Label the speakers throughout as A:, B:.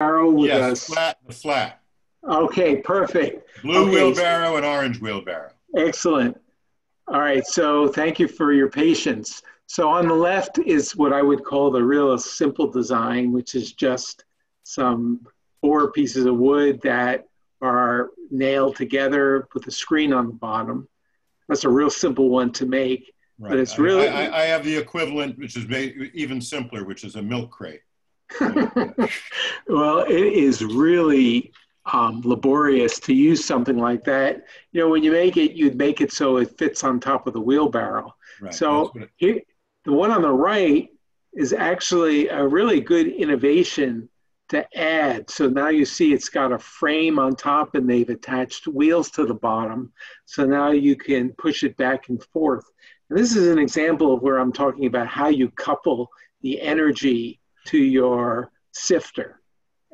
A: Wheelbarrow with
B: Yes,
A: us.
B: flat, the flat.
A: Okay, perfect.
B: Blue
A: Okay,
B: wheelbarrow and orange wheelbarrow.
A: excellent. All right, so thank you for your patience. So on the left is what I would call the real simple design, which is just some four pieces of wood that are nailed together with a screen on the bottom. That's a real simple one to make, but
B: Right.
A: it's really,
B: I have the equivalent, which is even simpler, which is a milk crate.
A: well, it is really laborious to use something like that. You know, when you make it, you'd make it so it fits on top of the wheelbarrow.
B: Right. That's
A: So
B: what it,
A: here, the one on the right is actually a really good innovation to add. So now you see it's got a frame on top and they've attached wheels to the bottom. So now you can push it back and forth. And this is an example of where I'm talking about how you couple the energy to your sifter.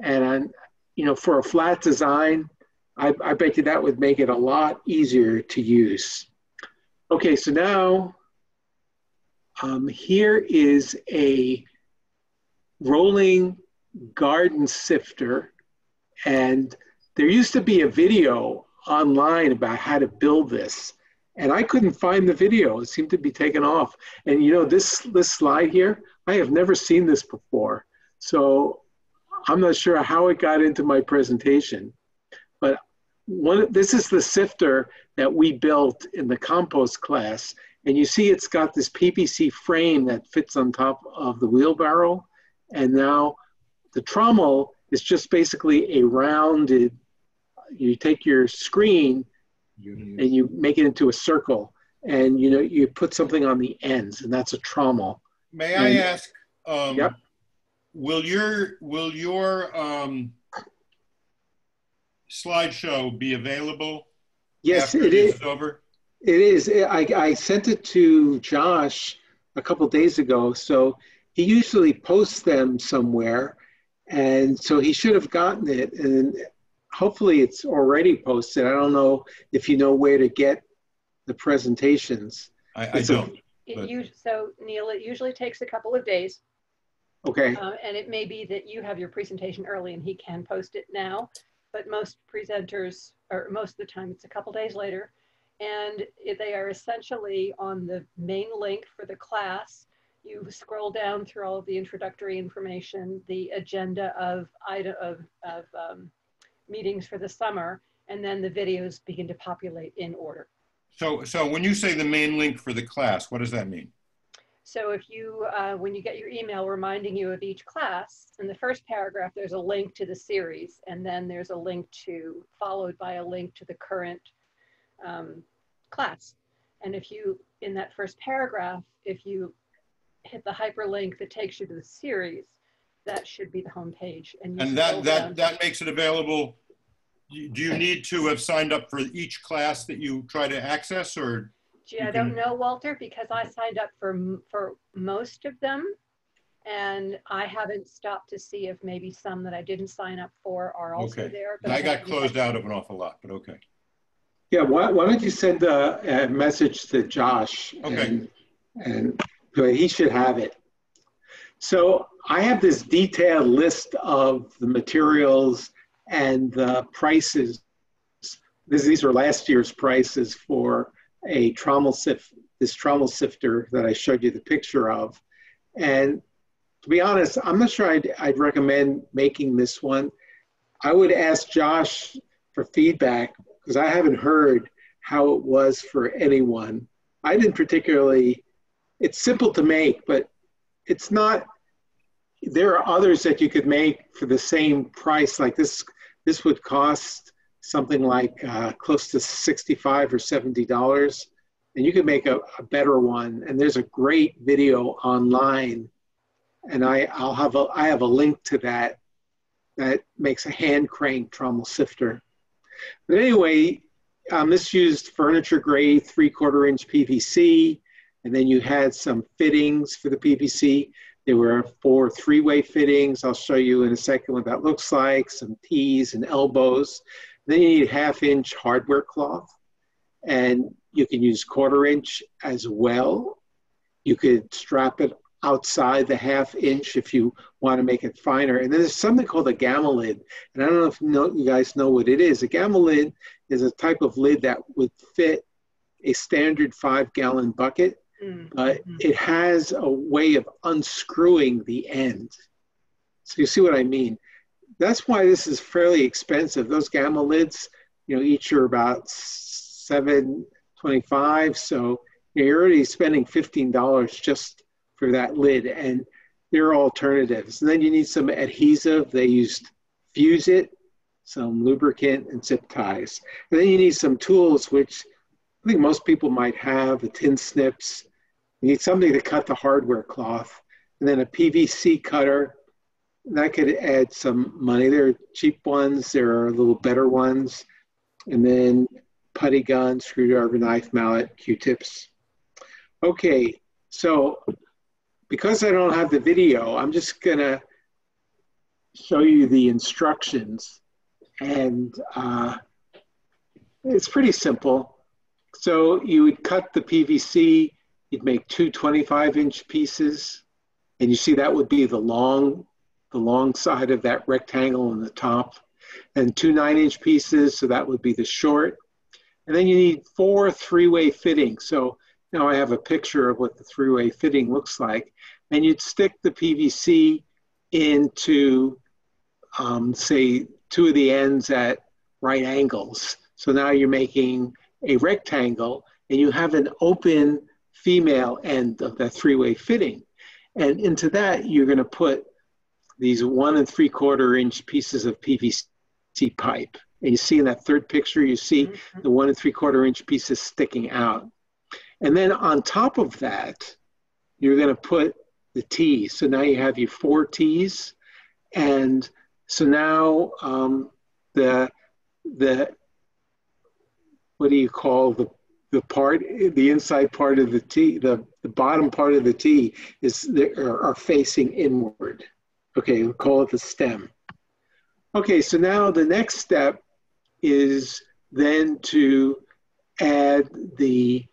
A: And you know, for a flat design, I bet you that would make it a lot easier to use. Okay, so now here is a rolling garden sifter. And there used to be a video online about how to build this. And I couldn't find the video. It seemed to be taken off. And you know, this slide here, I have never seen this before. So I'm not sure how it got into my presentation. But this is the sifter that we built in the compost class. And you see it's got this PVC frame that fits on top of the wheelbarrow. And now the trommel is just basically a rounded, you take your screen and you make it into a circle. And you know, you put something on the ends, and that's a trommel.
B: may I
A: And
B: ask,
A: yep,
B: will your slideshow be available
A: yes,
B: after
A: it
B: this
A: is.
B: is over?
A: It is. I sent it to Josh a couple days ago, so he usually posts them somewhere, and so he should have gotten it. And hopefully, it's already posted. I don't know if you know where to get the presentations.
B: I
A: It's a
B: don't. But
C: So Neil, it usually takes a couple of days,
A: okay.
C: and it may be that you have your presentation early and he can post it now, but most presenters, or most of the time, it's a couple days later, and they are essentially on the main link for the class. You scroll down through all of the introductory information, the agenda of meetings for the summer, and then the videos begin to populate in order.
B: so when you say the main link for the class, what does that mean?
C: So if you, when you get your email reminding you of each class, in the first paragraph, there's a link to the series, and then there's a link to, followed by a link to the current class. And if you, in that first paragraph, if you hit the hyperlink that takes you to the series, that should be the home page.
B: And that makes it available. Do you need to have signed up for each class that you try to access, or?
C: Gee, I don't know, Walter, because I signed up for most of them, and I haven't stopped to see if maybe some that I didn't sign up for are also there. But
B: I got closed out of an awful lot, but okay.
A: Yeah, why don't you send a message to Josh?
B: Okay.
A: And he should have it. So I have this detailed list of the materials and the prices. These are last year's prices for a trommel sifter that I showed you the picture of. And to be honest, I'm not sure I'd recommend making this one. I would ask Josh for feedback because I haven't heard how it was for anyone. I didn't particularly, it's simple to make, but it's not, there are others that you could make for the same price. Like this would cost something like close to $65 or $70. And you could make a better one. And there's a great video online. And I have a link to that makes a hand crank trommel sifter. But anyway, this used furniture grade 3/4 inch PVC. And then you had some fittings for the PVC. There were 4 3-way fittings. I'll show you in a second what that looks like, some T's and elbows. Then you need 1/2 inch hardware cloth. And you can use 1/4 inch as well. You could strap it outside the 1/2 inch if you want to make it finer. And then there's something called a gamma lid. And I don't know if you guys know what it is. A gamma lid is a type of lid that would fit a standard 5-gallon bucket, but it has a way of unscrewing the end. So you see what I mean? That's why this is fairly expensive. Those gamma lids, each are about $7.25. So you're already spending $15 just for that lid, and there are alternatives. And then you need some adhesive. They used Fuse It, some lubricant, and zip ties. And then you need some tools, which I think most people might have, a tin snips. You need something to cut the hardware cloth, and then a PVC cutter. That could add some money. There are cheap ones, there are a little better ones, and then putty gun, screwdriver, knife, mallet, Q-tips. Okay, so because I don't have the video, I'm just gonna show you the instructions, and it's pretty simple. So you would cut the PVC, you'd make 2 25-inch pieces, and you see that would be the long side of that rectangle on the top, and 2 9-inch pieces, so that would be the short. And then you need 4 3-way fittings. So now I have a picture of what the 3-way fitting looks like. And you'd stick the PVC into, say, 2 of the ends at right angles. So now you're making a rectangle, and you have an open female end of that 3-way fitting. And into that, you're going to put these 1 3/4-inch pieces of PVC pipe. And you see in that third picture, you see the 1 3/4-inch pieces sticking out. And then on top of that, you're going to put the T's. So now you have your 4 T's. And so now the what do you call the inside part of the T, the bottom part of the T are facing inward. Okay, we'll call it the stem. Okay, so now the next step is then to add the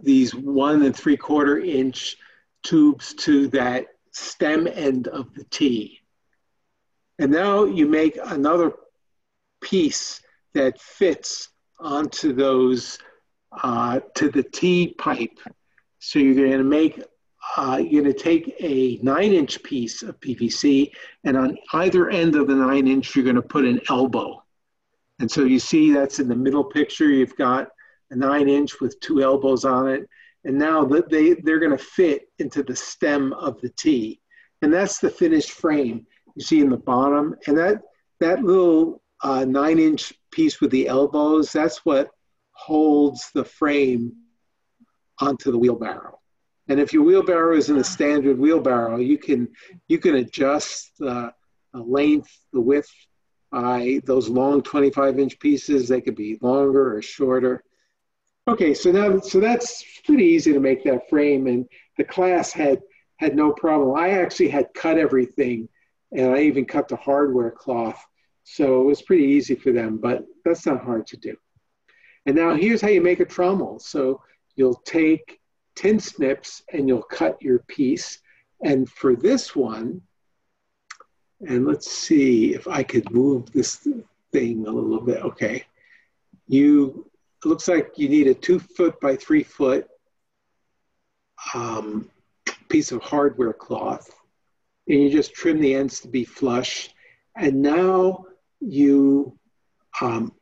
A: these 1 3/4-inch tubes to that stem end of the T. And now you make another piece that fits onto those, to the T pipe. So you're going to make, you're going to take a 9-inch piece of PVC, and on either end of the 9-inch, you're going to put an elbow. And so you see that's in the middle picture. You've got a 9-inch with 2 elbows on it. And now they're going to fit into the stem of the T. And that's the finished frame you see in the bottom. And that little 9-inch piece with the elbows, that's what holds the frame onto the wheelbarrow. And if your wheelbarrow isn't a standard wheelbarrow, you can adjust the length, the width by those long 25-inch pieces. They could be longer or shorter. Okay, so that's pretty easy to make that frame, and the class had no problem. I actually had cut everything, and I even cut the hardware cloth, so it was pretty easy for them, but that's not hard to do. And now here's how you make a trommel. So you'll take tin snips and you'll cut your piece, and for this one, and let's see if I could move this thing a little bit. Okay, it looks like you need a 2-foot by 3-foot piece of hardware cloth, and you just trim the ends to be flush. And now you, on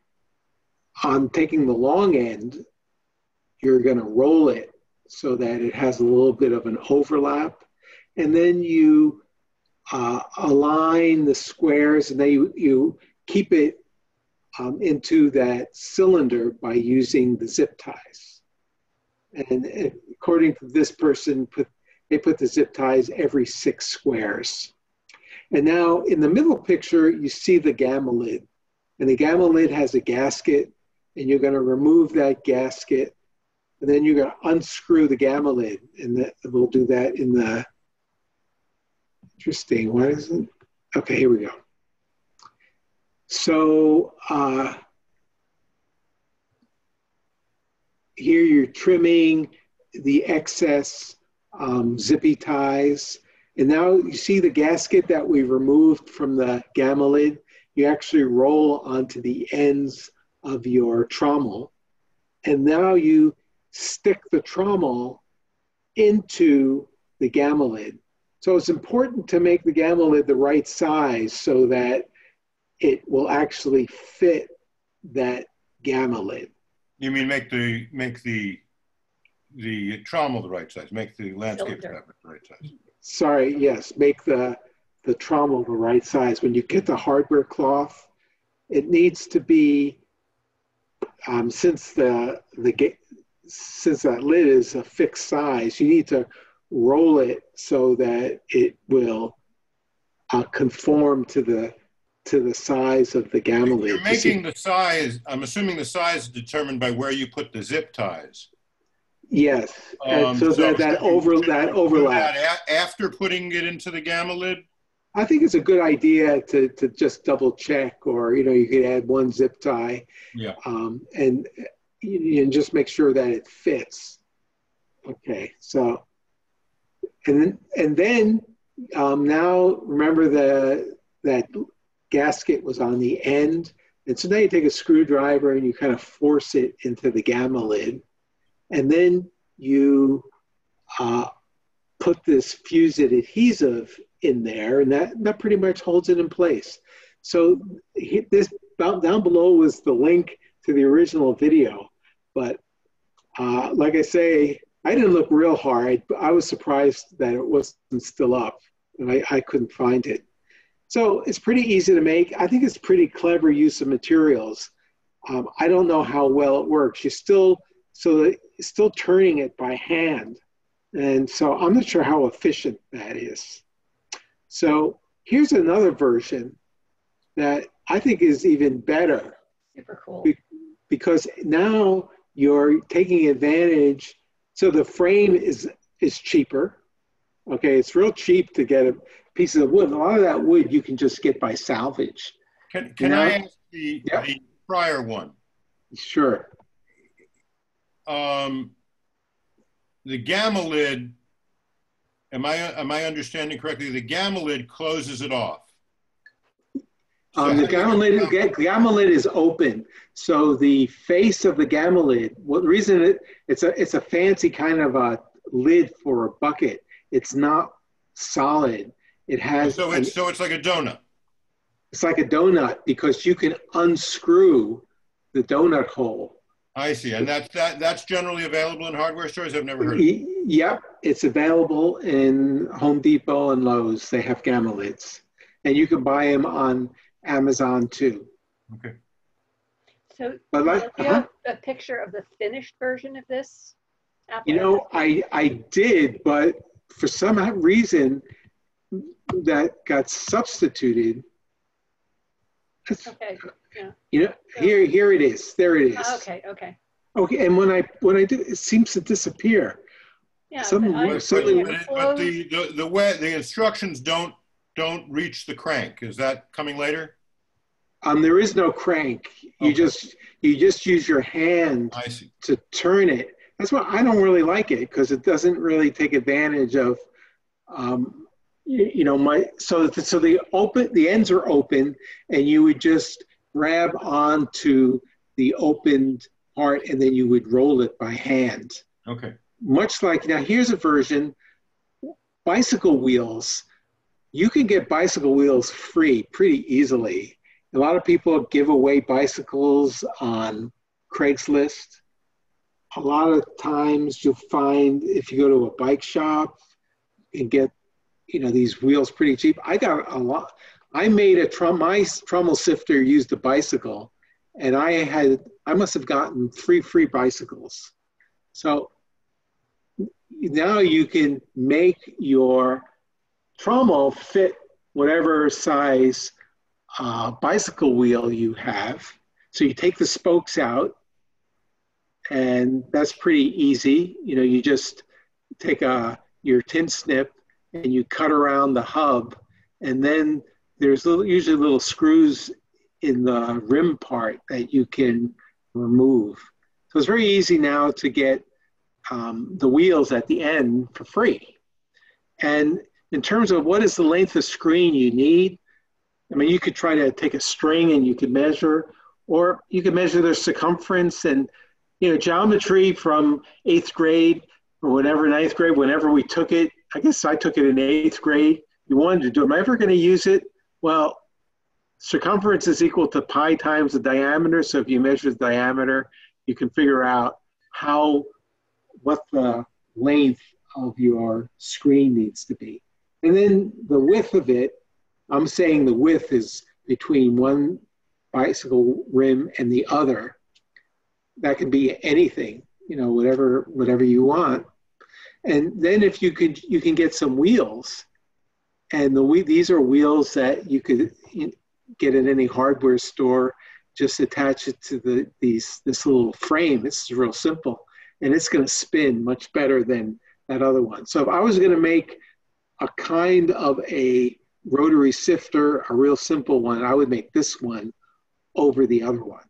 A: taking the long end, you're going to roll it so that it has a little bit of an overlap, and then you align the squares, and then you keep it into that cylinder by using the zip ties. And according to this person, they put the zip ties every 6 squares. And now in the middle picture, you see the gamma lid. And the gamma lid has a gasket, and you're going to remove that gasket, and then you're going to unscrew the gamma lid. And we'll do that in the, interesting, why isn't, okay, here we go. So here you're trimming, the excess zippy ties. And now you see the gasket that we removed from the gamma lid, you actually roll onto the ends of your trommel. And now you stick the trommel into the gamma lid. So it's important to make the gamma lid the right size so that it will actually fit that gamma lid.
B: You mean make the trommel the right size, make the landscape fabric the right size.
A: Sorry, yes, make the trommel the right size. When you get the hardware cloth, it needs to be, since that lid is a fixed size, you need to roll it so that it will conform to the size of the gamma lid.
B: You're making the size, I'm assuming the size is determined by where you put the zip ties.
A: Yes, and so that overlap.
B: After putting it into the gamma lid?
A: I think it's a good idea to just double check, or you could add one zip tie,
B: yeah,
A: and just make sure that it fits. Okay, so and then now remember that gasket was on the end, and so now you take a screwdriver and you kind of force it into the gamma lid, and then you put this fused adhesive in there, and that pretty much holds it in place. So this down below was the link to the original video, but like I say, I didn't look real hard, but I was surprised that it wasn't still up, and I couldn't find it. So it's pretty easy to make. I think it's pretty clever use of materials. I don't know how well it works. You're still turning it by hand. And so I'm not sure how efficient that is. So here's another version that I think is even better.
C: Super cool.
A: Because now you're taking advantage. So the frame is cheaper. Okay, it's real cheap to get a piece of wood. A lot of that wood you can just get by salvage.
B: Can I ask the prior one?
A: Sure.
B: The gamma lid, am I understanding correctly? The gamma lid closes it off. So
A: the gamma lid is open. So the face of the gamma lid, the reason it's a fancy kind of a lid for a bucket. It's not solid. It has.
B: So it's like a donut.
A: It's like a donut because you can unscrew the donut hole.
B: I see, and that's generally available in hardware stores. I've never heard of it.
A: Yep, it's available in Home Depot and Lowe's. They have gamma lids, and you can buy them on Amazon too.
B: Okay.
C: So, do you have a picture of the finished version of this?
A: I did, but for some reason that got substituted.
C: Okay. Yeah.
A: Here it is. There it is.
C: Okay.
A: Okay, and when I do, it seems to disappear.
C: Yeah.
B: But the instructions don't reach the crank. Is that coming later?
A: There is no crank. You just use your hand to turn it. That's why I don't really like it, because it doesn't really take advantage of so the ends are open, and you would just grab onto the opened part, and then you would roll it by hand.
B: Okay.
A: Much like, now here's a version, bicycle wheels. You can get bicycle wheels free pretty easily. A lot of people give away bicycles on Craigslist. A lot of times you'll find, if you go to a bike shop, you can get these wheels pretty cheap. I got a lot. I made my Trommel Sifter used a bicycle, and I must have gotten 3 free bicycles. So now you can make your trommel fit whatever size bicycle wheel you have. So you take the spokes out, and that's pretty easy. You just take your tin snip and you cut around the hub, and then there's usually little screws in the rim part that you can remove. So it's very easy now to get the wheels at the end for free. And in terms of what is the length of screen you need, I mean, you could try to take a string and you could measure, or you could measure their circumference and, you know, geometry from 8th grade or whatever, 9th grade, whenever we took it. I guess I took it in 8th grade. You wanted to do, am I ever going to use it? Well, circumference is equal to pi times the diameter. So if you measure the diameter, you can figure out what the length of your screen needs to be. And then the width of it, I'm saying the width is between one bicycle rim and the other. That can be anything, you know, whatever you want. And then if you can get some wheels, and these are wheels that you could get at any hardware store. Just attach it to this little frame. It's real simple, and it's going to spin much better than that other one. So if I was going to make a kind of a rotary sifter, a real simple one, I would make this one over the other one.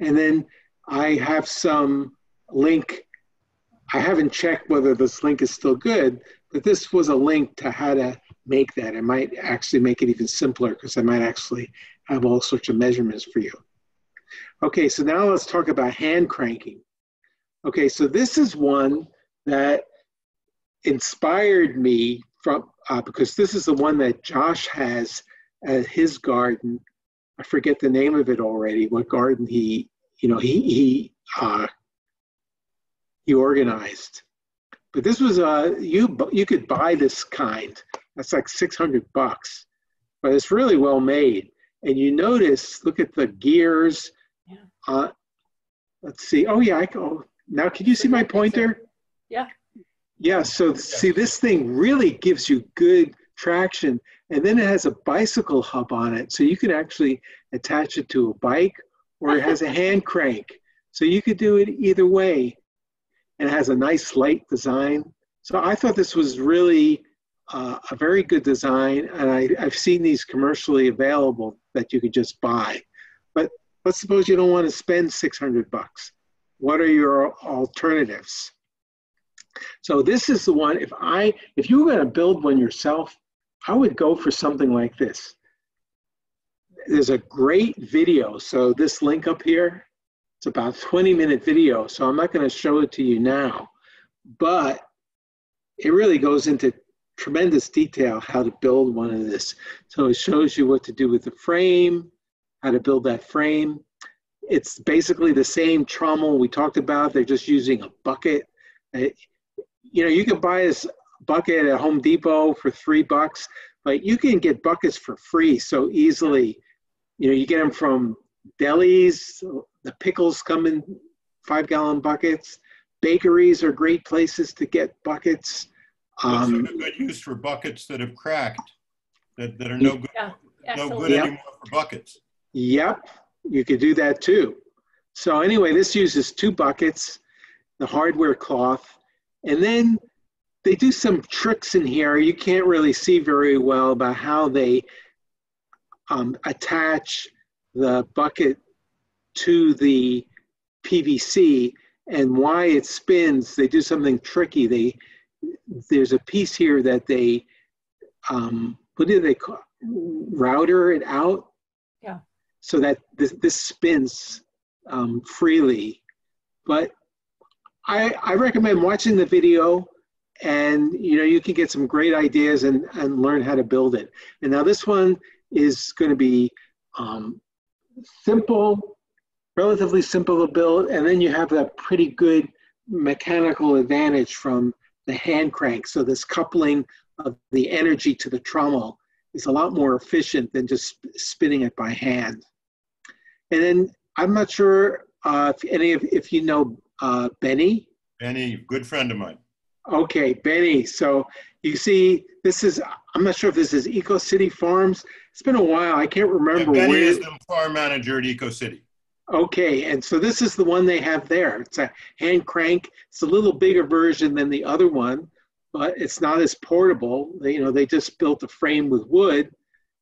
A: And then I have some link. I haven't checked whether this link is still good, but this was a link to how to make that. I might actually make it even simpler because I might actually have all sorts of measurements for you. Okay, so now let's talk about hand cranking. Okay, so this is one that inspired me from, because this is the one that Josh has at his garden. I forget the name of it already, what garden he organized. But this was, you could buy this kind. That's like $600, but it's really well made. And you notice, look at the gears. Yeah. Let's see. Oh yeah, now can you see my pointer?
C: Yeah.
A: Yeah, so see, this thing really gives you good traction. And then it has a bicycle hub on it. So you can actually attach it to a bike, or it has a hand crank. So you could do it either way. And it has a nice light design. So I thought this was really a very good design. And I've seen these commercially available that you could just buy. But let's suppose you don't want to spend $600. What are your alternatives? So this is the one, if you were going to build one yourself, I would go for something like this. There's a great video. So this link up here, it's about a 20-minute video. So I'm not going to show it to you now, but it really goes into tremendous detail how to build one of this. So it shows you what to do with the frame, how to build that frame. It's basically the same trommel we talked about. They're just using a bucket. You know, you can buy this bucket at Home Depot for $3, but you can get buckets for free so easily. You know, you get them from delis. The pickles come in 5-gallon buckets. Bakeries are great places to get buckets.
B: What's a good use for buckets that have cracked, that are no good, no good anymore for buckets?
A: Yep, you could do that too. So anyway, this uses 2 buckets, the hardware cloth, and then they do some tricks in here you can't really see very well about how they attach the bucket to the PVC and why it spins. They do something tricky. There's a piece here that they, what do they call, router it out?
C: Yeah. So
A: that this spins freely. But I recommend watching the video, and you know, you can get some great ideas and learn how to build it. And now this one is going to be simple, relatively simple to build, and then you have that pretty good mechanical advantage from the hand crank. So this coupling of the energy to the trommel is a lot more efficient than just spinning it by hand. And then I'm not sure if you know Benny.
B: Benny, good friend of mine.
A: Okay, Benny. So you see, this is, I'm not sure if this is Eco City Farms. It's been a while. I can't remember.
B: Yeah, Benny is the farm manager at Eco City.
A: Okay, and so this is the one they have there. It's a hand crank. It's a little bigger version than the other one, but it's not as portable. They just built a frame with wood,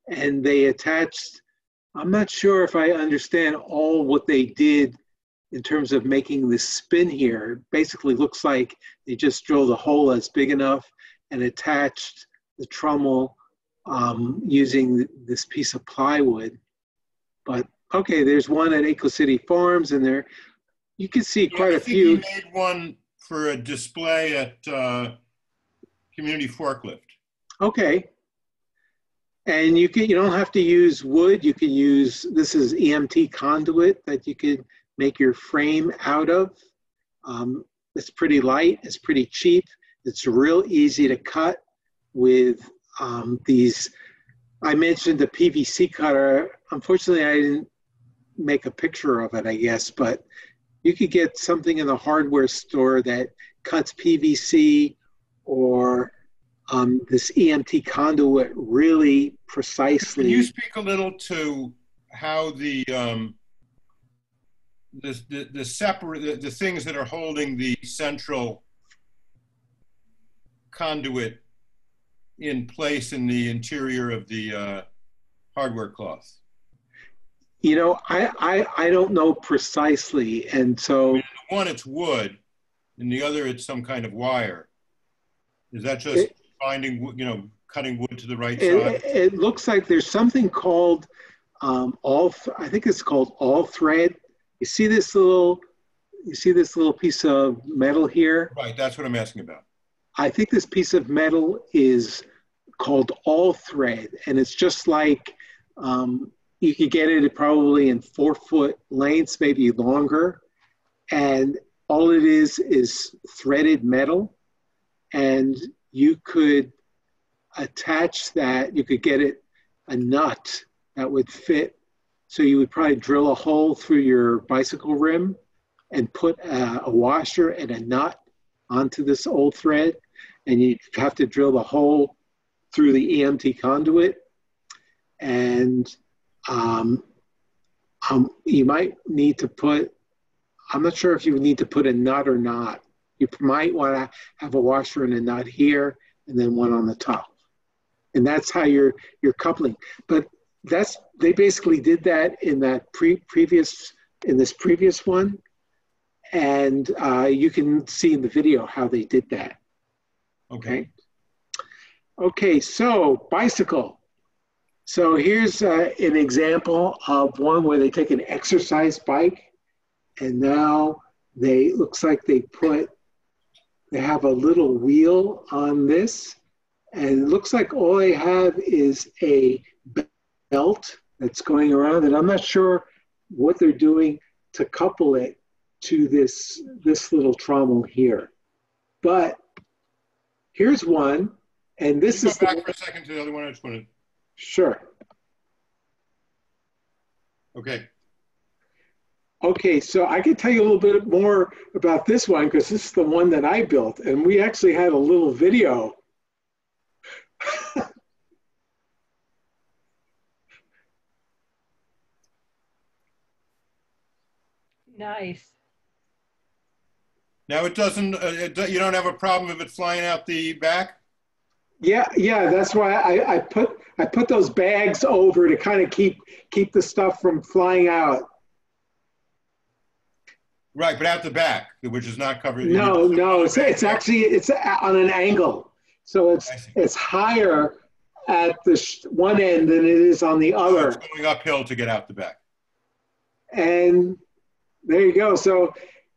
A: and they attached, I'm not sure if I understand all what they did in terms of making this spin here. It basically looks like they just drilled a hole that's big enough and attached the trommel using this piece of plywood. But okay, there's one at Echo City Farms, and there you can see quite a few.
B: He made one for a display at Community Forklift.
A: Okay. And you don't have to use wood. You can use, this is EMT conduit that you could make your frame out of. It's pretty light, it's pretty cheap. It's real easy to cut with these. I mentioned the PVC cutter. Unfortunately, I didn't make a picture of it, I guess, but you could get something in the hardware store that cuts PVC or this EMT conduit really precisely.
B: Can you speak a little to how the things that are holding the central conduit in place in the interior of the hardware cloth?
A: You know, I don't know precisely, and so
B: I mean, the one it's wood, and the other it's some kind of wire. Is that just finding, cutting wood to the right side?
A: It looks like there's something called I think it's called all thread. You see this little piece of metal here?
B: Right, that's what I'm asking about.
A: I think this piece of metal is called all thread, and it's just like you could get it probably in 4-foot lengths, maybe longer, and all it is threaded metal, and you could attach that. You could get it a nut that would fit. So you would probably drill a hole through your bicycle rim and put a washer and a nut onto this old thread, and you'd have to drill the hole through the EMT conduit. And you might need to put, I'm not sure if you would need to put a nut or not. You might want to have a washer and a nut here and then one on the top. And that's how you're coupling. But they basically did that in that previous one. And you can see in the video how they did that.
B: Okay.
A: Okay, so bicycle. So here's an example of one where they take an exercise bike, and now looks like they have a little wheel on this, and it looks like all they have is a belt that's going around, and I'm not sure what they're doing to couple it to this little trommel here. But here's one, and this is
B: go back for a second to the other one. I just want to.
A: Sure.
B: Okay.
A: Okay, so I can tell you a little bit more about this one because this is the one that I built, and we actually had a little video.
C: Nice.
B: Now it doesn't, you don't have a problem if it's flying out the back?
A: Yeah, that's why I put those bags over to kind of keep the stuff from flying out.
B: Right, but out the back, which is not covered.
A: No, it's actually on an angle, so it's higher at the one end than it is on the other.
B: So it's going uphill to get out the back.
A: And there you go. So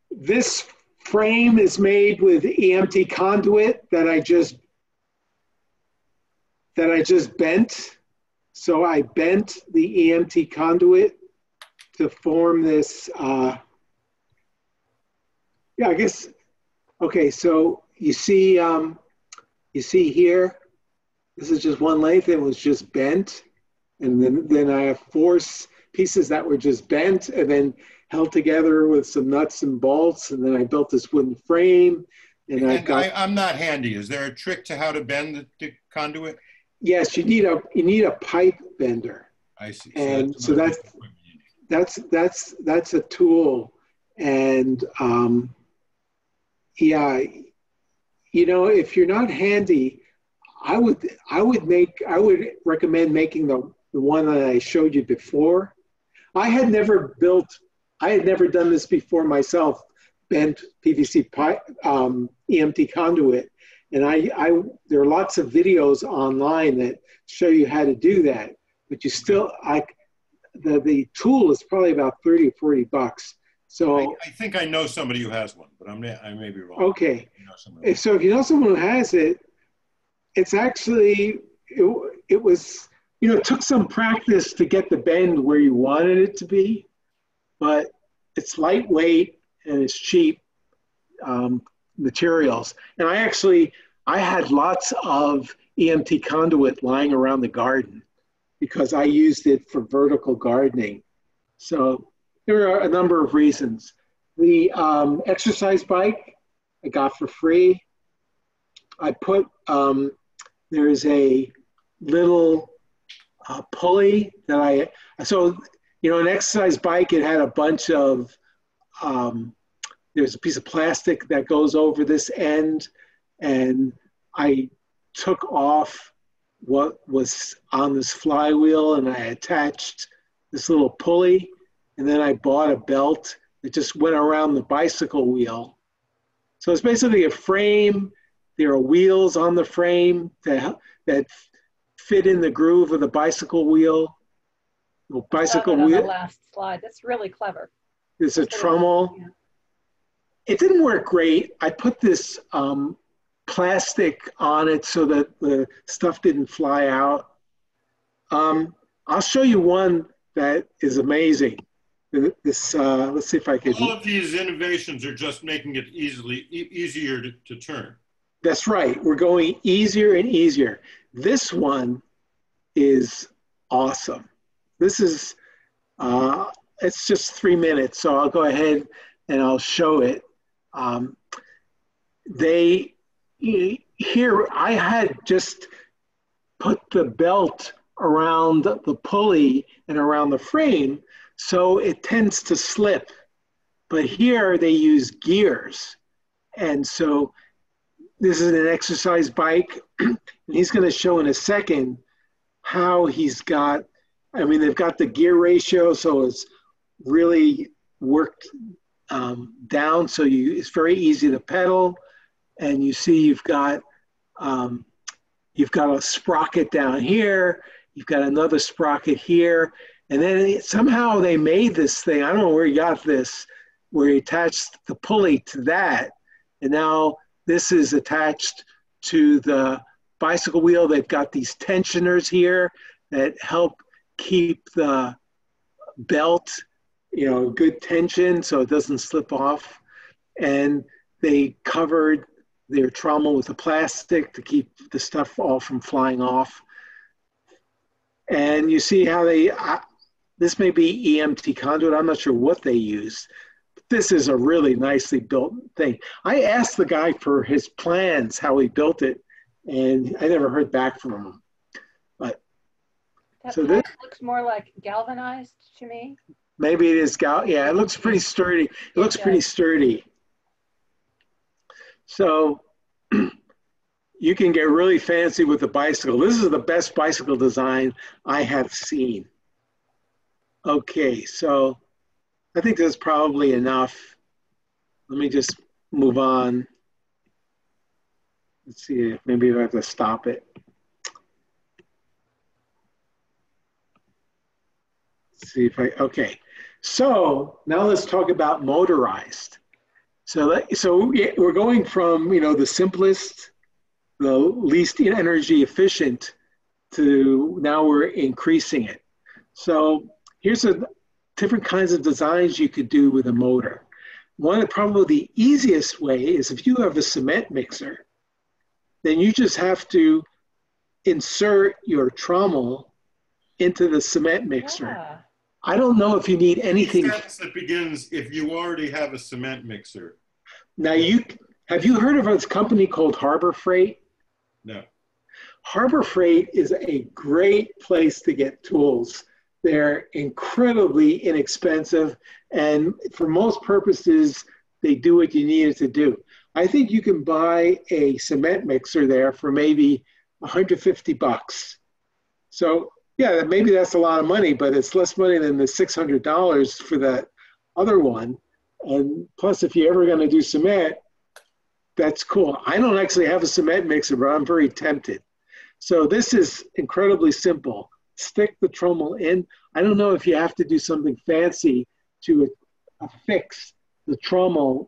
A: this frame is made with EMT conduit that I just bent. So I bent the EMT conduit to form this. Yeah, I guess. Okay, so you see here. This is just one length. It was just bent, and then I have 4 pieces that were just bent, and then held together with some nuts and bolts, and then I built this wooden frame. And
B: I'm not handy. Is there a trick to how to bend the conduit?
A: Yes, you need a pipe bender.
B: I see.
A: And so that's a tool. And yeah, if you're not handy, I would recommend making the one that I showed you before. I had never built I had never done this before myself, bent PVC pipe, EMT conduit. And there are lots of videos online that show you how to do that, but you still, the tool is probably about 30 or 40 bucks. So
B: I think I know somebody who has one, but I may be wrong.
A: Okay. So if you know someone who has it, it's actually, it was, it took some practice to get the bend where you wanted it to be, but it's lightweight and it's cheap materials. And I had lots of EMT conduit lying around the garden because I used it for vertical gardening. So there are a number of reasons. The exercise bike I got for free. I put, there's a little pulley that an exercise bike, it had a bunch of, there's a piece of plastic that goes over this end, and I took off what was on this flywheel and I attached this little pulley, and then I bought a belt that just went around the bicycle wheel. So it's basically a frame. There are wheels on the frame that fit in the groove of the bicycle wheel. The bicycle wheel.
C: On the last slide. That's really clever.
A: There's a trommel. Yeah. It didn't work great. I put this plastic on it so that the stuff didn't fly out. I'll show you one that is amazing. This let's see if I can.
B: All of these innovations are just making it easier to turn.
A: That's right. We're going easier and easier. This one is awesome. This is, it's just 3 minutes, so I'll go ahead and I'll show it. Here, I had just put the belt around the pulley and around the frame, so it tends to slip. But here they use gears. And so this is an exercise bike, and he's going to show in a second how he's got, they've got the gear ratio, so it's really worked down, so it's very easy to pedal. And you see you've got a sprocket down here, you've got another sprocket here, and then somehow they made this thing, I don't know where he got this, where he attached the pulley to that, and now this is attached to the bicycle wheel. They've got these tensioners here that help keep the belt, good tension so it doesn't slip off. And they covered their trommel with the plastic to keep the stuff all from flying off. And you see how this may be EMT conduit. I'm not sure what they used. This is a really nicely built thing. I asked the guy for his plans, how he built it, and I never heard back from him. But
C: that this looks more like galvanized to me.
A: Maybe it is yeah, it looks pretty sturdy. It looks pretty sturdy. So you can get really fancy with the bicycle. This is the best bicycle design I have seen. Okay, so I think that's probably enough. Let me just move on. Let's see if maybe I have to stop it. Let's see if okay. So now let's talk about motorized. So we're going from, the simplest, the least energy efficient to now we're increasing it. So here's different kinds of designs you could do with a motor. One of probably the easiest way is if you have a cement mixer, then you just have to insert your trommel into the cement mixer. Yeah. I don't know if you need anything.
B: The sentence that begins, if you already have a cement mixer.
A: Now have you heard of a company called Harbor Freight?
B: No.
A: Harbor Freight is a great place to get tools. They're incredibly inexpensive, and for most purposes, they do what you need it to do. I think you can buy a cement mixer there for maybe 150 bucks. So yeah, maybe that's a lot of money, but it's less money than the $600 for that other one. And plus, if you're ever going to do cement, that's cool. I don't actually have a cement mixer, but I'm very tempted. So this is incredibly simple. Stick the trommel in. I don't know if you have to do something fancy to affix the trommel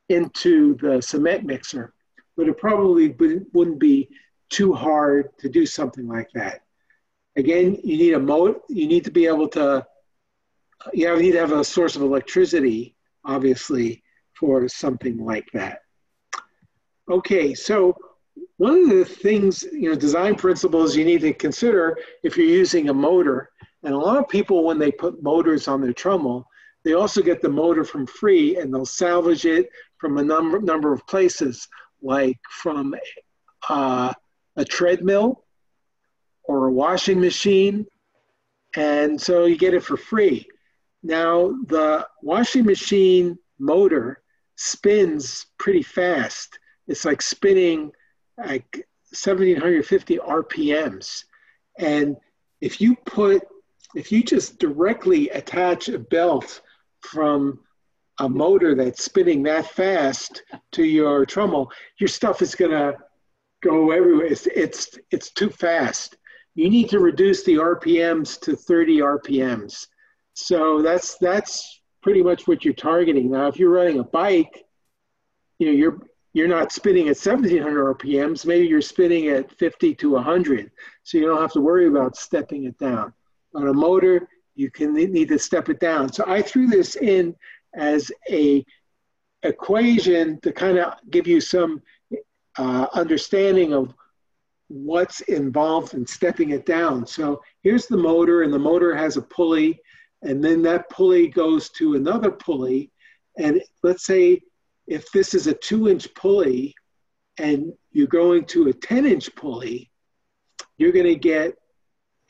A: into the cement mixer, but it probably wouldn't be too hard to do something like that. Again, you need a motor. You need to be able to, you need to have a source of electricity, obviously, for something like that. Okay, so one of the things, design principles you need to consider if you're using a motor, and a lot of people, when they put motors on their trommel, they also get the motor from free, and they'll salvage it from a number of places, like from a treadmill or a washing machine, and so you get it for free. Now, the washing machine motor spins pretty fast. It's like spinning like 1,750 RPMs. And if you just directly attach a belt from a motor that's spinning that fast to your trommel, your stuff is gonna go everywhere. It's too fast. You need to reduce the RPMs to 30 RPMs. So that's pretty much what you're targeting. Now, if you're riding a bike, you're not spinning at 1,700 RPMs. Maybe you're spinning at 50 to 100. So you don't have to worry about stepping it down. On a motor, you need to step it down. So I threw this in as a equation to kind of give you some understanding of what's involved in stepping it down. So here's the motor, and the motor has a pulley, and then that pulley goes to another pulley. And let's say if this is a 2-inch pulley and you're going to a 10-inch pulley, you're going to get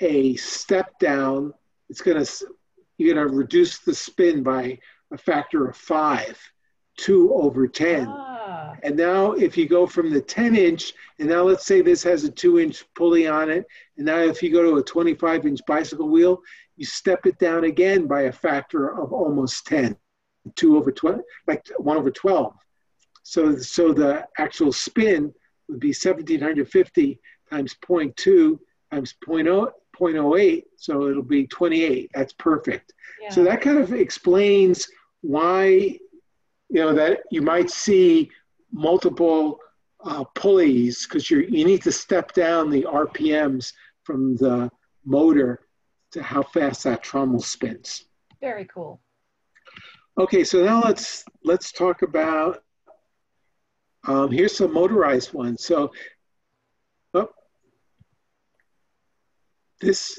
A: a step down. You're going to reduce the spin by a factor of 5, 2 over 10. Ah. And now if you go from the 10-inch, and now let's say this has a 2-inch pulley on it, and now if you go to a 25-inch bicycle wheel, you step it down again by a factor of almost 10, 2 over 12, like 1 over 12. So the actual spin would be 1,750 times 0.2 times 0.08, so it'll be 28. That's perfect. Yeah. So that kind of explains why, that you might see multiple pulleys, because you need to step down the RPMs from the motor to how fast that trommel spins.
C: Very cool.
A: Okay, so now let's talk about, here's some motorized ones. So this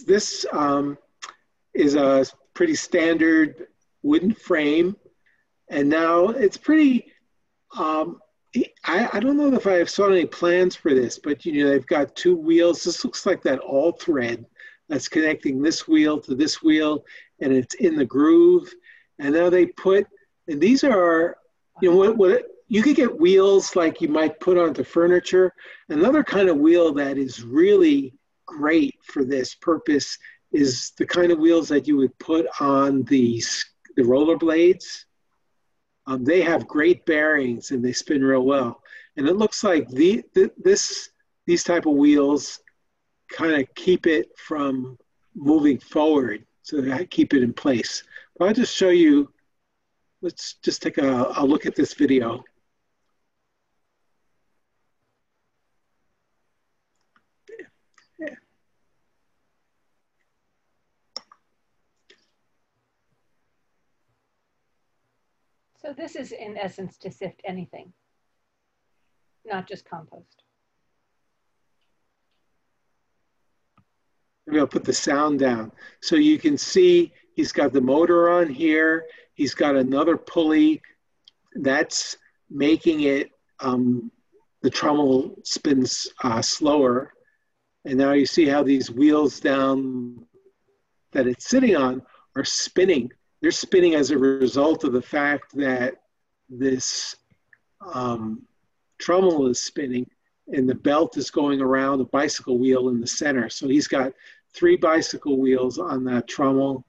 A: is a pretty standard wooden frame, and now it's pretty, I don't know if I saw any plans for this, but they've got 2 wheels. This looks like that all thread that's connecting this wheel to this wheel, and it's in the groove. And now they put, and these are, what you could get wheels like you might put onto furniture. Another kind of wheel that is really great for this purpose is the kind of wheels that you would put on the roller blades. They have great bearings and they spin real well. And it looks like these type of wheels kind of keep it from moving forward, so that keep it in place. But I'll just show you, let's just take a look at this video. Yeah.
C: So this is in essence to sift anything, not just compost.
A: Maybe I'll put the sound down. So you can see he's got the motor on here. He's got another pulley that's making it, the trommel spins slower. And now you see how these wheels down that it's sitting on are spinning. They're spinning as a result of the fact that this trommel is spinning and the belt is going around a bicycle wheel in the center. So he's got 3 bicycle wheels on that trommel,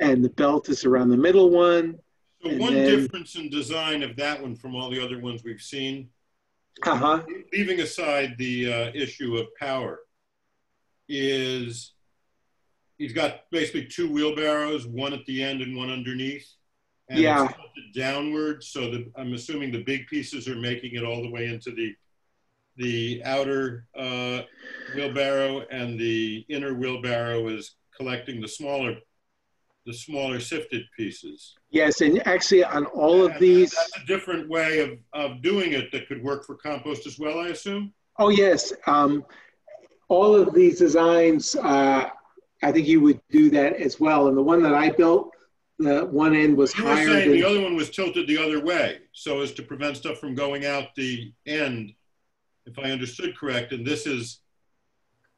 A: and the belt is around the middle one,
B: So
A: And
B: one
A: then,
B: difference in design of that one from all the other ones we've seen,
A: uh-huh,
B: leaving aside the issue of power, is he's got basically two wheelbarrows, one at the end and one underneath, and it's
A: yeah,
B: tilted downward. So that I'm assuming the big pieces are making it all the way into the outer wheelbarrow, and the inner wheelbarrow is collecting the smaller sifted pieces.
A: yes, and actually on all of
B: And
A: these,
B: that's a different way of doing it that could work for compost as well, I assume?
A: oh yes, all of these designs, I think you would do that as well. And the one that I built, the one end was
B: You were
A: higher
B: saying
A: than,
B: the other one was tilted the other way, so as to prevent stuff from going out the end, if I understood correct, and this is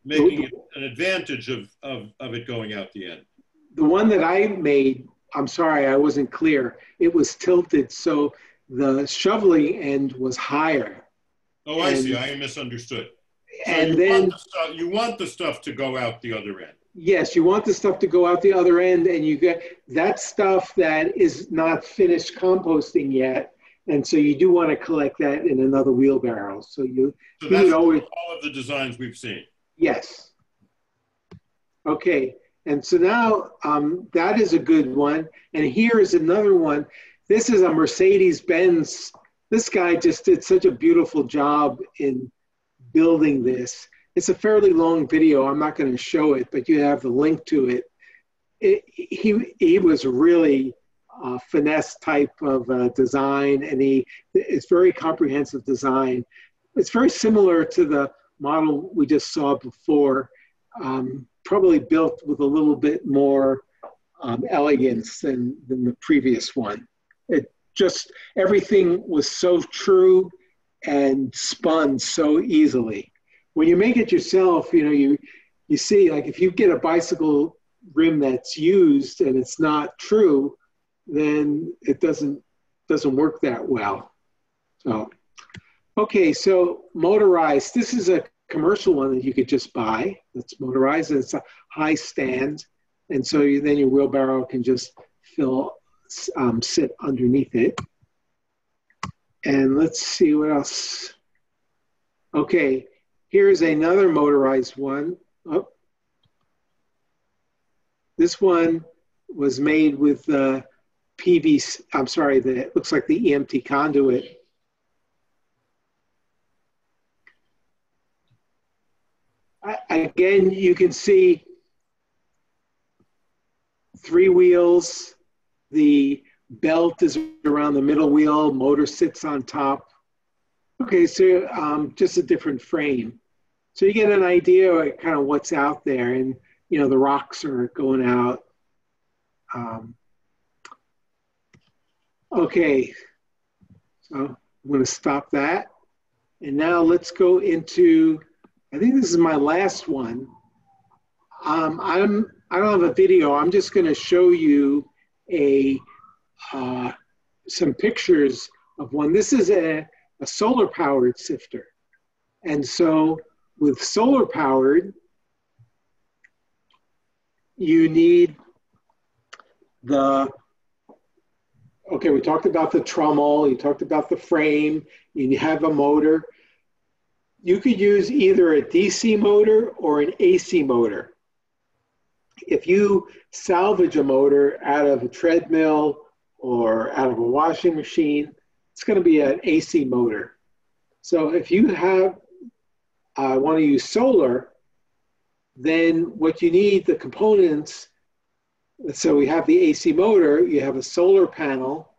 B: making it an advantage of it going out the end.
A: the one that I made, I'm sorry, I wasn't clear. It was tilted, so the shoveling end was higher.
B: Oh, I see. I misunderstood. So
A: And
B: you
A: then,
B: want the stuff to go out the other end.
A: yes, you want the stuff to go out the other end, and you get that stuff that is not finished composting yet. And so you do want to collect that in another wheelbarrow. So you
B: that's
A: would always,
B: all of the designs we've seen.
A: yes. Okay, and so now that is a good one. And here is another one. This is a Mercedes-Benz. This guy just did such a beautiful job in building this. It's a fairly long video. I'm not going to show it, but you have the link to it. He was really finesse type of design, and it's very comprehensive design. It's very similar to the model we just saw before, probably built with a little bit more elegance than the previous one. It just, everything was so true and spun so easily. When you make it yourself, you see, like if you get a bicycle rim that's used and it's not true, then it doesn't work that well. So, okay, so motorized. This is a commercial one that you could just buy. It's motorized, and it's a high stand, and so then your wheelbarrow can just sit underneath it. And let's see what else. Okay, here's another motorized one. Oh. This one was made with PVC, I'm sorry, it looks like the EMT conduit. Again, you can see 3 wheels. The belt is around the middle wheel, motor sits on top. Okay, so just a different frame. So you get an idea of kind of what's out there, and the rocks are going out. Okay, so I'm going to stop that. And now let's go into, I think this is my last one. I don't have a video. I'm just going to show you some pictures of one. This is a solar powered sifter. And so with solar powered, you need okay, we talked about the Trommel, you talked about the frame, you have a motor. You could use either a DC motor or an AC motor. If you salvage a motor out of a treadmill or out of a washing machine, it's going to be an AC motor. So if you want to use solar, then what you need, the components, so we have the AC motor, you have a solar panel,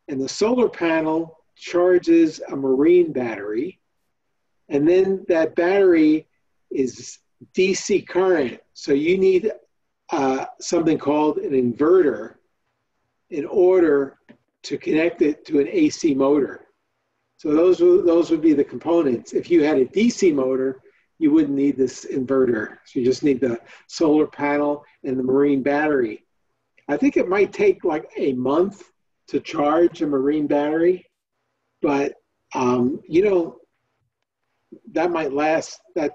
A: and the solar panel charges a marine battery, and then that battery is DC current. So you need something called an inverter in order to connect it to an AC motor. So those would be the components. If you had a DC motor, you wouldn't need this inverter. So you just need the solar panel and the marine battery. I think it might take like a month to charge a marine battery, but that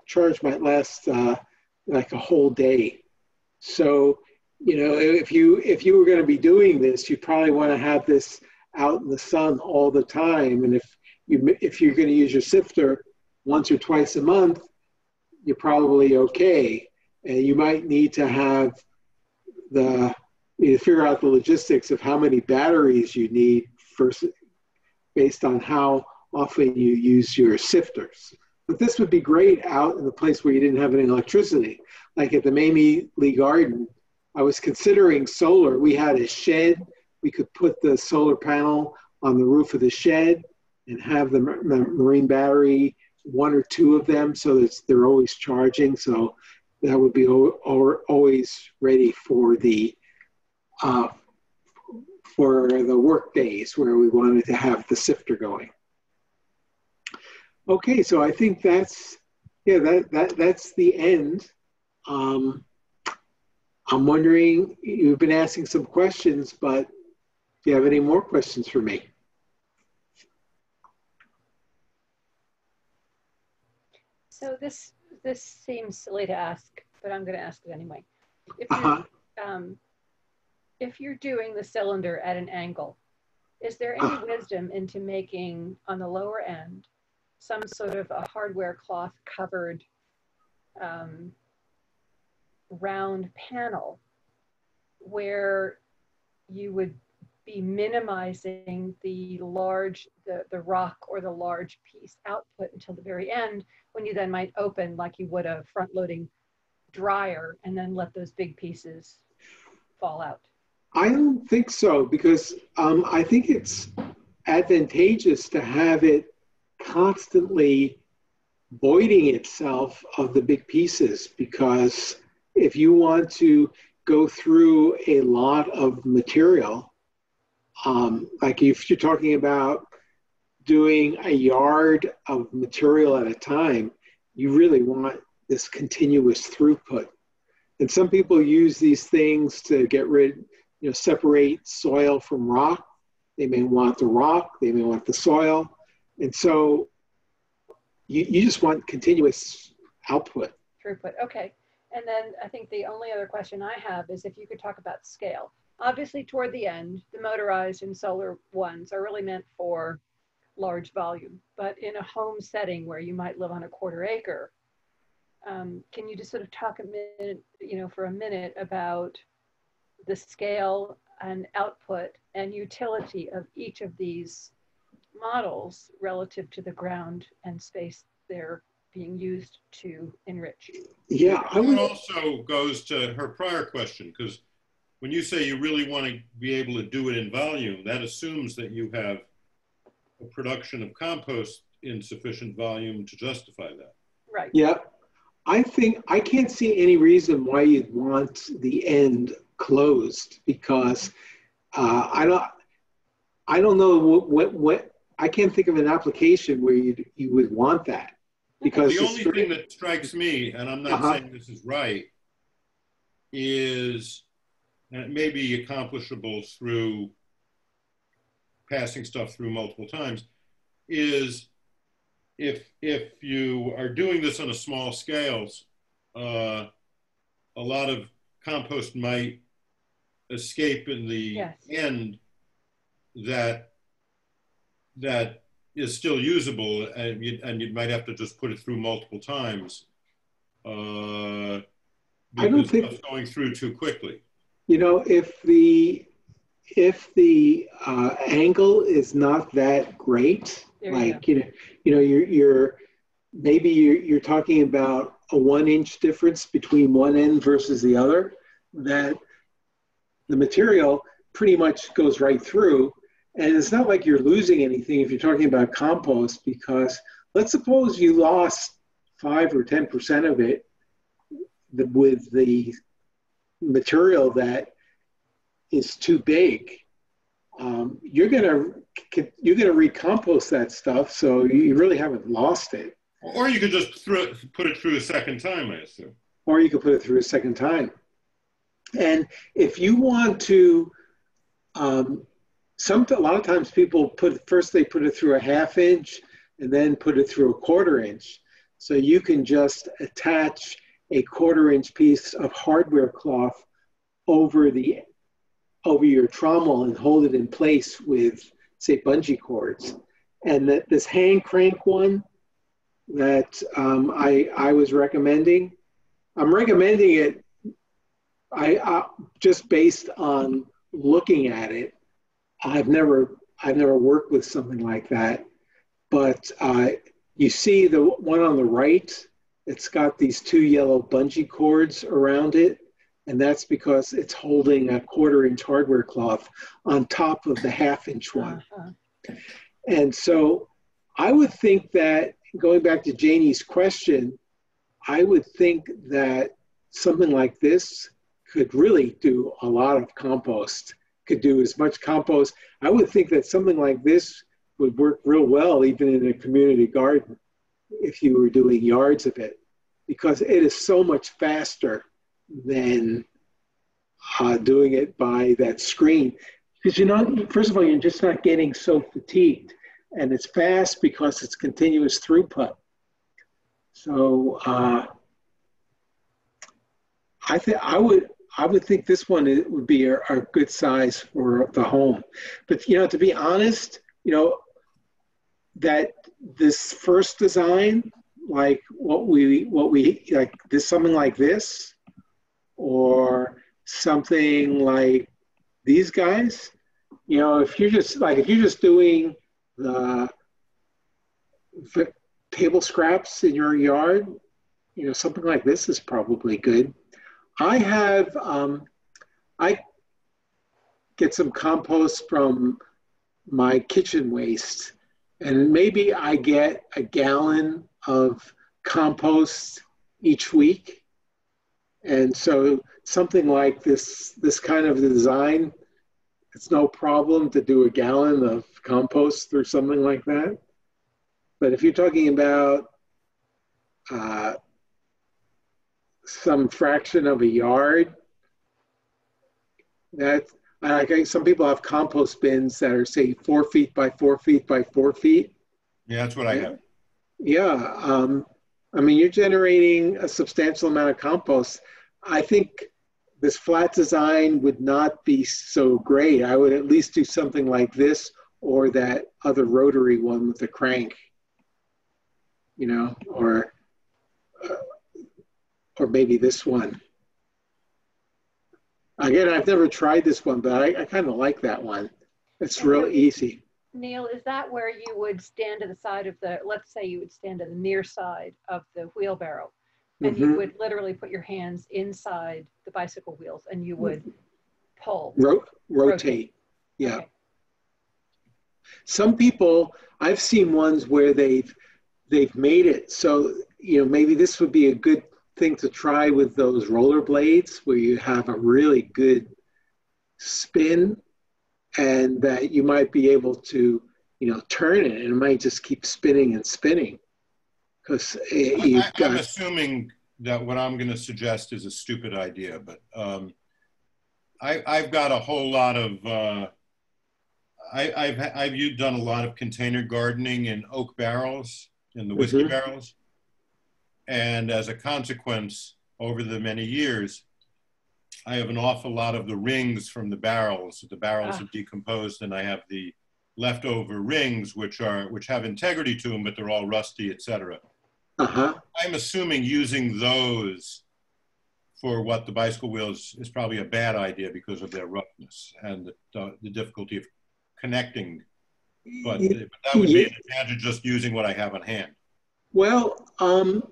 A: charge might last like a whole day. So you know, if you were going to be doing this, you probably want to have this out in the sun all the time. And if you're going to use your sifter once or twice a month, you're probably okay. And you might need to have figure out the logistics of how many batteries you need first, based on how often you use your sifters. But this would be great out in the place where you didn't have any electricity. Like at the Mamie Lee Garden, I was considering solar. We had a shed. We could put the solar panel on the roof of the shed and have the marine battery, one or two of them, so that they're always charging. So that would be always ready for the work days where we wanted to have the sifter going. Okay, so I think that's the end. I'm wondering, you've been asking some questions, but do you have any more questions for me?
C: So this seems silly to ask, but I'm going to ask it anyway. If you're doing the cylinder at an angle, is there any wisdom into making on the lower end some sort of a hardware cloth covered round panel where you would be minimizing the rock or the large piece output until the very end, when you then might open like you would a front loading dryer and then let those big pieces fall out?
A: I don't think so, because I think it's advantageous to have it constantly voiding itself of the big pieces, because if you want to go through a lot of material, like if you're talking about doing a yard of material at a time, you really want this continuous throughput. And some people use these things to get separate soil from rock. They may want the rock, they may want the soil. And so you just want continuous output.
C: Throughput, okay. And then I think the only other question I have is if you could talk about scale. Obviously, toward the end, the motorized and solar ones are really meant for large volume. But in a home setting where you might live on a quarter acre, can you just sort of talk for a minute about the scale and output and utility of each of these models relative to the ground and space they're being used to enrich?
A: Yeah,
B: It also goes to her prior question, because when you say you really want to be able to do it in volume, that assumes that you have a production of compost in sufficient volume to justify that.
C: Right.
A: Yeah, I can't see any reason why you'd want the end closed, because I don't know what I can't think of an application where you would want that. Because
B: the only thing that strikes me, and I'm not saying this is right, is, and it may be accomplishable through passing stuff through multiple times, is if you are doing this on a small scales, a lot of compost might escape in the end that is still usable, and you might have to just put it through multiple times. I don't think it's going through too quickly.
A: You know, if the angle is not that great, you're talking about a 1 inch difference between one end versus the other, that the material pretty much goes right through. And it's not like you're losing anything if you're talking about compost, because let's suppose you lost 5 or 10% of it with the material that is too big. You're gonna recompost that stuff, so you really haven't lost it.
B: Or you could just put it through a second time, I assume.
A: Or you could put it through a second time. And if you want to, a lot of times people first they put it through a 1/2 inch and then put it through a 1/4 inch. So you can just attach a 1/4 inch piece of hardware cloth over your trommel and hold it in place with, say, bungee cords. And that this hand crank one that I was recommending, I'm recommending it just based on looking at it. I've never worked with something like that, but you see the one on the right, it's got these two yellow bungee cords around it, and that's because it's holding a 1/4-inch hardware cloth on top of the 1/2-inch one. And so I would think that, going back to Janie's question, I would think that something like this could really do a lot of compost, could do as much compost. I would think that something like this would work real well even in a community garden if you were doing yards of it, because it is so much faster than doing it by that screen. Because first of all, you're just not getting so fatigued, and it's fast because it's continuous throughput. So I would think this one would be a good size for the home. But to be honest, that this first design, like what we like this, something like this, or something like these guys, if you're just doing the table scraps in your yard, something like this is probably good. I get some compost from my kitchen waste, and maybe I get a gallon of compost each week. And so something like this kind of design, it's no problem to do a gallon of compost or something like that. But if you're talking about some fraction of a yard, some people have compost bins that are, say, 4 feet by 4 feet by 4 feet.
B: Yeah, that's what I have.
A: Yeah. I mean, you're generating a substantial amount of compost. I think this flat design would not be so great. I would at least do something like this, or that other rotary one with the crank, or maybe this one. Again, I've never tried this one, but I kind of like that one. It's real easy.
C: Neil, is that where you would stand to the side of let's say you would stand to the near side of the wheelbarrow, and you would literally put your hands inside the bicycle wheels and you would pull?
A: Rotate. Yeah.
C: Okay.
A: Some people, I've seen ones where they've made it so, maybe this would be a good thing to try with those roller blades, where you have a really good spin, and that you might be able to, turn it, and it might just keep spinning and spinning. Because
B: I'm assuming that what I'm going to suggest is a stupid idea, but I've got a whole lot of, I've done a lot of container gardening in oak barrels, in the whiskey barrels. And as a consequence, over the many years, I have an awful lot of the rings from the barrels. The barrels have decomposed, and I have the leftover rings, which have integrity to them, but they're all rusty, etc. I'm assuming using those for what the bicycle wheels is probably a bad idea because of their roughness and the difficulty of connecting. But that would be an advantage just using what I have on hand.
A: Well, I'm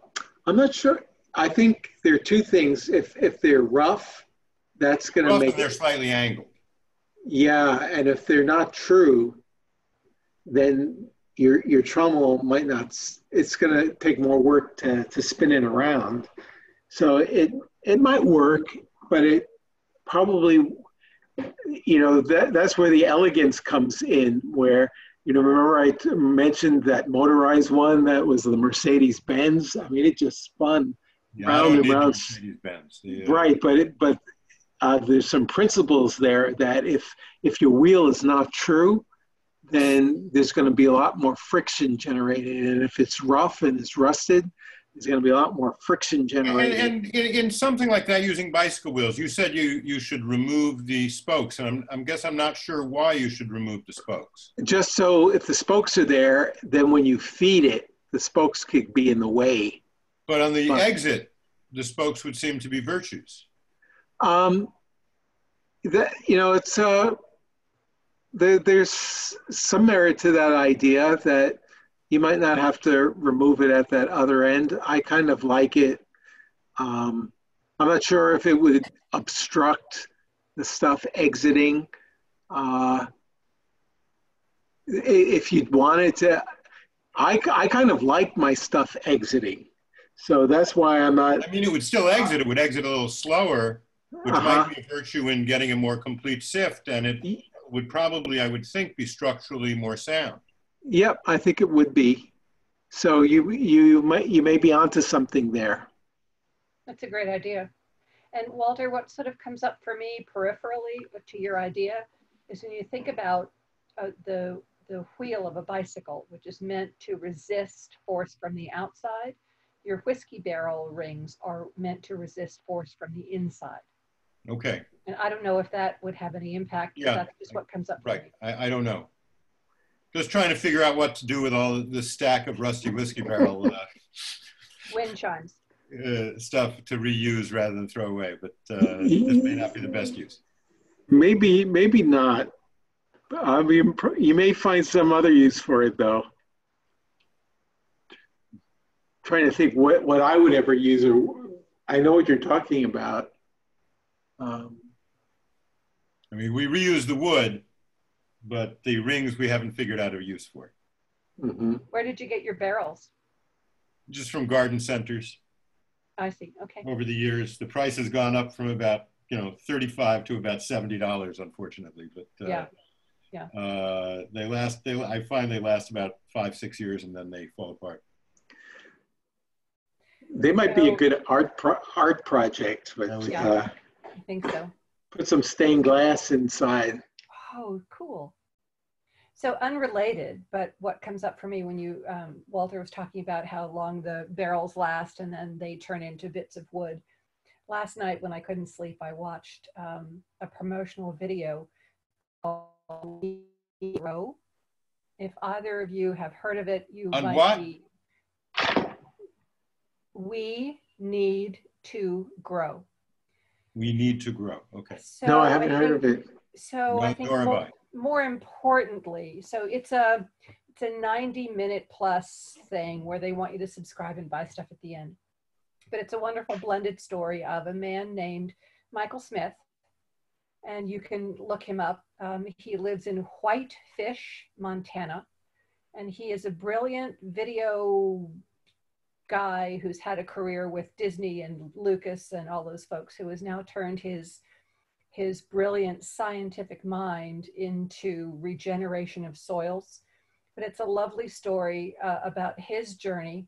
A: not sure. I think there are two things. If they're rough, that's going to make
B: they're slightly angled.
A: Yeah, and if they're not true, then your trommel might not. It's going to take more work to spin it around. So it might work, but it probably, that's where the elegance comes in. Where remember I mentioned that motorized one that was the Mercedes-Benz? I mean, it just spun round and round.
B: Mercedes-Benz. Yeah.
A: Right, but there's some principles there that if your wheel is not true, then there's going to be a lot more friction generated. And if it's rough and it's rusted, There's going to be a lot more friction generated.
B: And in something like that, using bicycle wheels, you said you should remove the spokes, and I'm not sure why you should remove the spokes.
A: Just so if the spokes are there, then when you feed it, the spokes could be in the way.
B: But on the exit, the spokes would seem to be virtues.
A: It's there's some merit to that idea that you might not have to remove it at that other end. I kind of like it. I'm not sure if it would obstruct the stuff exiting. If you'd wanted to, I kind of like my stuff exiting. So that's why I'm not.
B: I mean, it would still exit. It would exit a little slower, which might be a virtue in getting a more complete sift, and it would probably, I would think, be structurally more sound.
A: Yep, I think it would be. So you may be onto something there.
C: That's a great idea. And Walter, what sort of comes up for me peripherally to your idea is when you think about the wheel of a bicycle, which is meant to resist force from the outside. Your whiskey barrel rings are meant to resist force from the inside.
B: Okay.
C: And I don't know if that would have any impact.
B: Yeah.
C: That's just what comes up for
B: Right.
C: me.
B: I don't know. Just trying to figure out what to do with all this stack of rusty whiskey barrel
C: Wind chimes.
B: Stuff to reuse rather than throw away, but this may not be the best use.
A: Maybe not. I mean, you may find some other use for it, though. Trying to think what I would ever use. I know what you're talking about.
B: I mean, we reuse the wood, but the rings we haven't figured out a use for.
A: Mm-hmm.
C: Where did you get your barrels?
B: Just from garden centers.
C: I see. Okay.
B: Over the years, the price has gone up from about $35 to about $70, unfortunately. But
C: yeah.
B: I find they last about 5-6 years and then they fall apart.
A: They might be a good art project, but
C: I think so.
A: Put some stained glass inside.
C: Oh, cool. So unrelated, but what comes up for me when you, Walter was talking about how long the barrels last and then they turn into bits of wood. Last night when I couldn't sleep, I watched a promotional video called Grow. If either of you have heard of it, you
B: On
C: might
B: what?
C: be. We need to grow. We
B: need to grow. Okay.
A: So no, I haven't heard of it.
C: So I think more importantly, so it's a 90-minute plus thing where they want you to subscribe and buy stuff at the end. But it's a wonderful blended story of a man named Michael Smith, and you can look him up. He lives in Whitefish, Montana, and he is a brilliant video guy who's had a career with Disney and Lucas and all those folks, who has now turned his brilliant scientific mind into regeneration of soils. But it's a lovely story about his journey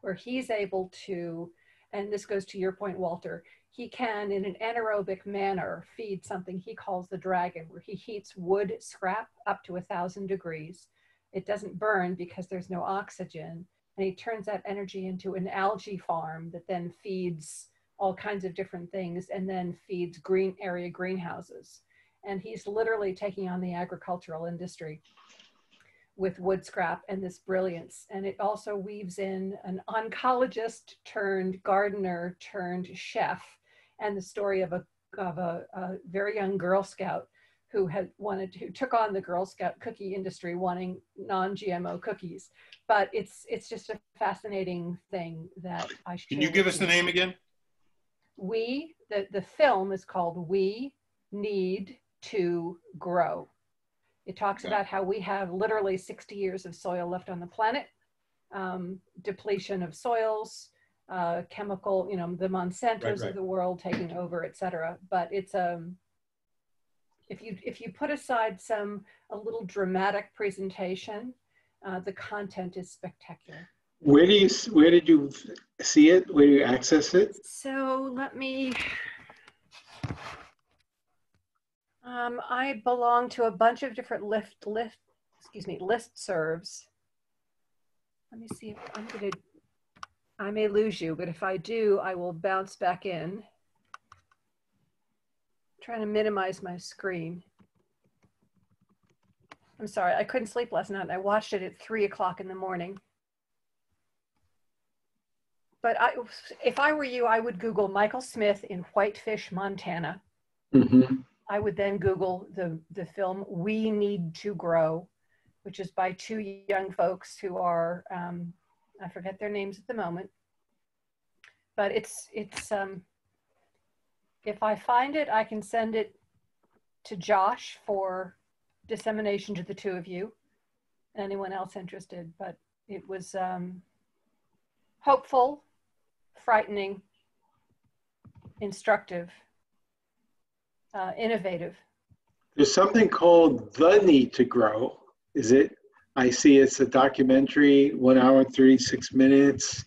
C: where he's able to, and this goes to your point, Walter, he can, in an anaerobic manner, feed something he calls the dragon, where he heats wood scrap up to 1,000 degrees. It doesn't burn because there's no oxygen. And he turns that energy into an algae farm that then feeds all kinds of different things and then feeds green area greenhouses. And he's literally taking on the agricultural industry with wood scrap and this brilliance. And it also weaves in an oncologist turned gardener turned chef, and the story of a very young Girl Scout who took on the Girl Scout cookie industry wanting non-GMO cookies. But it's just a fascinating thing that I should.
B: Can you give us the name again?
C: The film is called We Need to Grow. It talks about how we have literally 60 years of soil left on the planet, depletion of soils, chemical, the Monsantos of the world taking over, et cetera. But it's if you put aside a little dramatic presentation, the content is spectacular.
A: Where did you see it? Where do you access it?
C: So let me. I belong to a bunch of different listservs. Let me see if I'm going to I may lose you, but if I do, I will bounce back in. I'm trying to minimize my screen. I'm sorry, I couldn't sleep last night. I watched it at 3 o'clock in the morning. But if I were you, I would Google Michael Smith in Whitefish, Montana.
A: Mm-hmm.
C: I would then Google the film We Need to Grow, which is by two young folks who are, I forget their names at the moment. But it's if I find it, I can send it to Josh for dissemination to the two of you, anyone else interested. But it was hopeful, frightening, instructive, innovative.
A: There's something called The Need to Grow. Is it? I see it's a documentary, 1 hour and 36 minutes.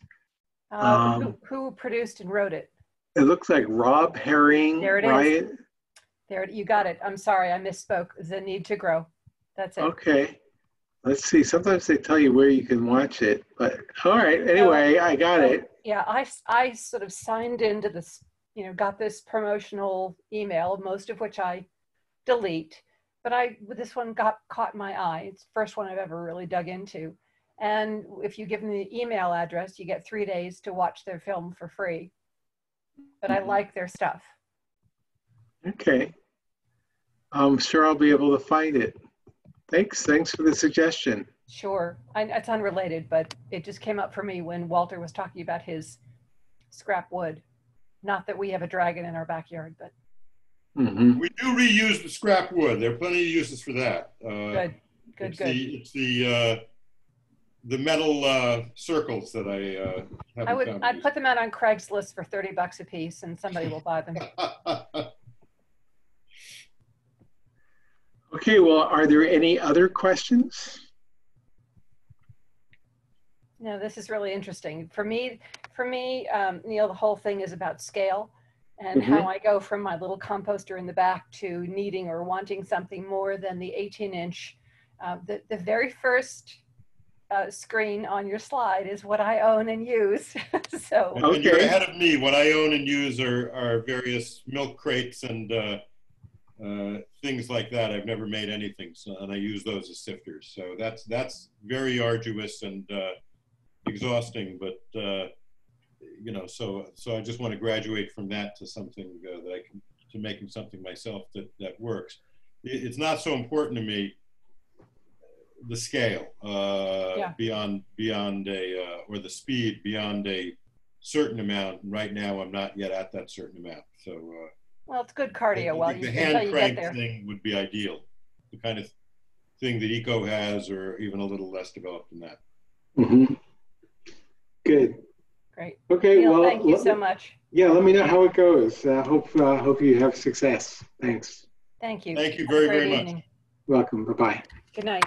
C: Who produced and wrote it?
A: It looks like Rob Herring.
C: There it is.
A: Right?
C: There, you got it. I'm sorry, I misspoke. The Need to Grow. That's it.
A: Okay. Let's see. Sometimes they tell you where you can watch it, but all right. Anyway, I got it.
C: Yeah, I sort of signed into this, got this promotional email, most of which I delete, but this one caught my eye. It's the first one I've ever really dug into. And if you give them the email address, you get 3 days to watch their film for free. But I like their stuff.
A: Okay. I'm sure I'll be able to find it. Thanks for the suggestion.
C: Sure. It's unrelated, but it just came up for me when Walter was talking about his scrap wood. Not that we have a dragon in our backyard, but.
A: Mm-hmm.
B: We do reuse the scrap wood. There are plenty of uses for that.
C: Good.
B: It's the metal circles that I haven't
C: I'd put them out on Craigslist for $30 a piece, and somebody will buy them.
A: Okay, well, are there any other questions?
C: No, this is really interesting. For me, Neil, the whole thing is about scale and how I go from my little composter in the back to needing or wanting something more than the 18-inch. The very first screen on your slide is what I own and use. So
B: and you're ahead of me. What I own and use are various milk crates and things like that. I've never made anything, and I use those as sifters. So that's very arduous and exhausting. But so I just want to graduate from that to something that I can, to making something myself that works. It's not so important to me, the scale beyond a or the speed beyond a certain amount. Right now, I'm not yet at that certain amount. So
C: well, it's good cardio.
B: The hand crank thing would be ideal. The kind of thing that Eco has, or even a little less developed than that.
A: Mm-hmm. Good.
C: Great.
A: Okay.
C: Neil,
A: well,
C: thank you so much.
A: Yeah. Let me know how it goes. Hope you have success. Thanks.
C: Thank you.
B: Thank you very much.
A: Welcome. Bye-bye.
C: Good night.